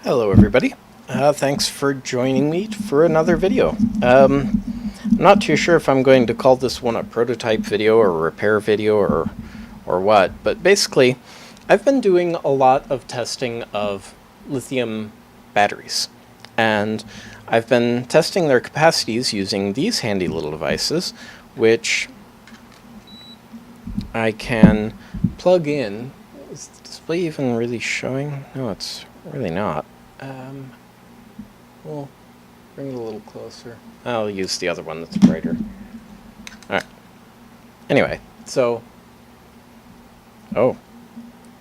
Hello everybody. Thanks for joining me for another video. I'm not too sure if I'm going to call this one a prototype video or a repair video or what, but basically I've been doing a lot of testing of lithium batteries, and I've been testing their capacities using these handy little devices, which I can plug in. Is the display even really showing? No, it's really not. We'll bring it a little closer. I'll use the other one that's brighter. Alright. Anyway, so... Oh.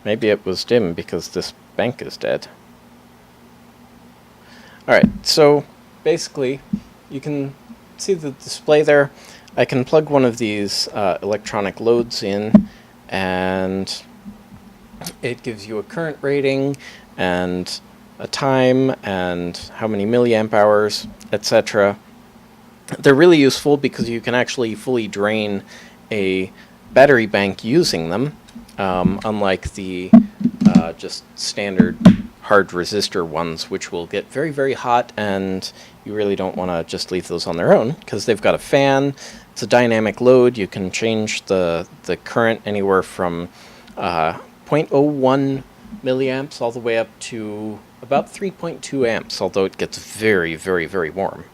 Maybe it was dim because this bank is dead. Alright, so basically, you can see the display there. I can plug one of these electronic loads in, and it gives you a current rating and a time and how many milliamp hours, etc. They're really useful because you can actually fully drain a battery bank using them, unlike the just standard hard resistor ones, which will get very, very hot, and you really don't want to just leave those on their own because they've got a fan. It's a dynamic load. You can change the current anywhere from 0.01 milliamps all the way up to about 3.2 amps, although it gets very, very, very warm.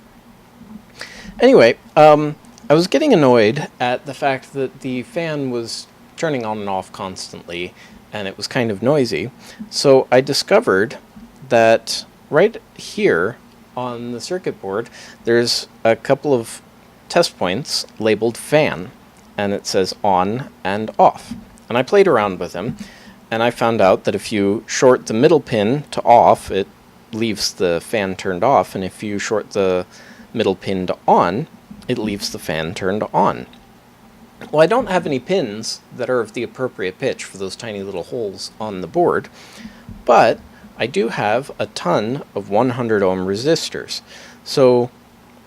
Anyway, I was getting annoyed at the fact that the fan was turning on and off constantly, and it was kind of noisy. So I discovered that right here on the circuit board, there's a couple of test points labeled fan, and it says on and off. And I played around with them, and I found out that if you short the middle pin to off, it leaves the fan turned off, and if you short the middle pin to on, it leaves the fan turned on. Well, I don't have any pins that are of the appropriate pitch for those tiny little holes on the board, but I do have a ton of 100 ohm resistors. So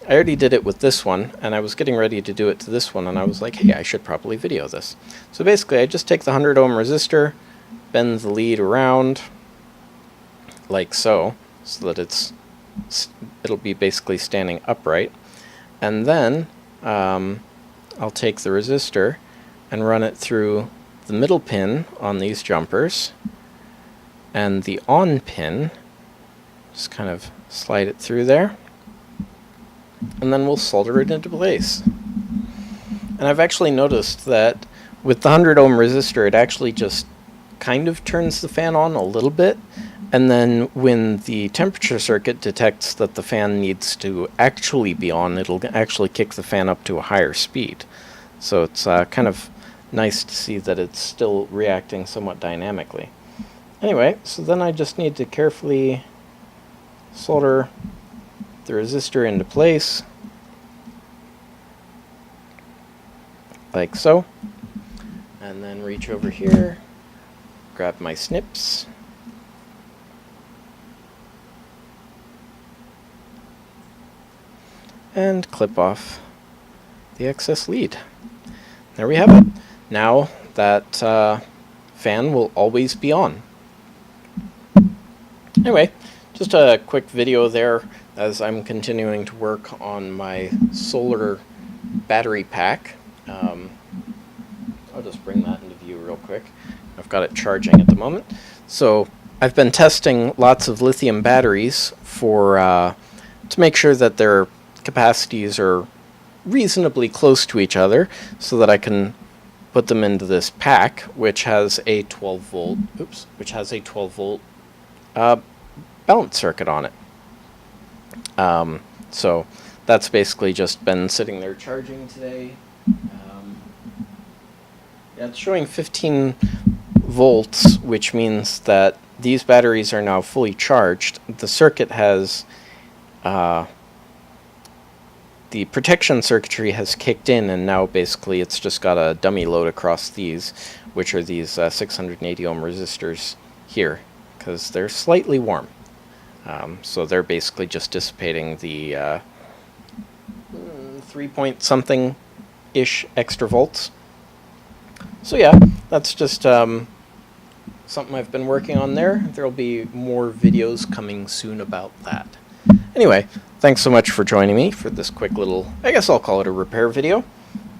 I already did it with this one, and I was getting ready to do it to this one, and I was like, hey, I should probably video this. So basically, I just take the 100 ohm resistor, bend the lead around like so that it'll be basically standing upright, and then I'll take the resistor and run it through the middle pin on these jumpers and the on pin. Just kind of slide it through there, and then we'll solder it into place. And I've actually noticed that with the 100 ohm resistor, it actually just kind of turns the fan on a little bit, and then when the temperature circuit detects that the fan needs to actually be on, it'll actually kick the fan up to a higher speed. So it's kind of nice to see that it's still reacting somewhat dynamically. Anyway, so then I just need to carefully solder the resistor into place, like so, and then reach over here, grab my snips, and clip off the excess lead. There we have it. Now that fan will always be on. Anyway, just a quick video there as I'm continuing to work on my solar battery pack. I'll just bring that into view real quick. I've got it charging at the moment. So I've been testing lots of lithium batteries for to make sure that their capacities are reasonably close to each other, so that I can put them into this pack, which has a 12 volt, balance circuit on it. So that's basically just been sitting there charging today. Yeah, it's showing 15 volts, which means that these batteries are now fully charged. The circuit has the protection circuitry has kicked in, and now basically it's just got a dummy load across these, which are these 680 ohm resistors here, because they're slightly warm. So they're basically just dissipating the 3 point something-ish extra volts. So yeah, that's just something I've been working on there. There'll be more videos coming soon about that. Anyway, thanks so much for joining me for this quick little, I guess I'll call it a repair video.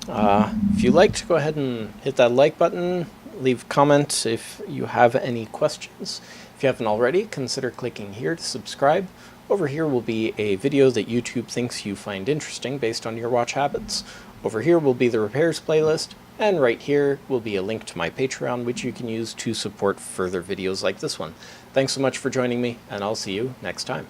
If you liked, go ahead and hit that like button, leave a comment if you have any questions. If you haven't already, consider clicking here to subscribe. Over here will be a video that YouTube thinks you find interesting based on your watch habits. Over here will be the repairs playlist, and right here will be a link to my Patreon, which you can use to support further videos like this one. Thanks so much for joining me, and I'll see you next time.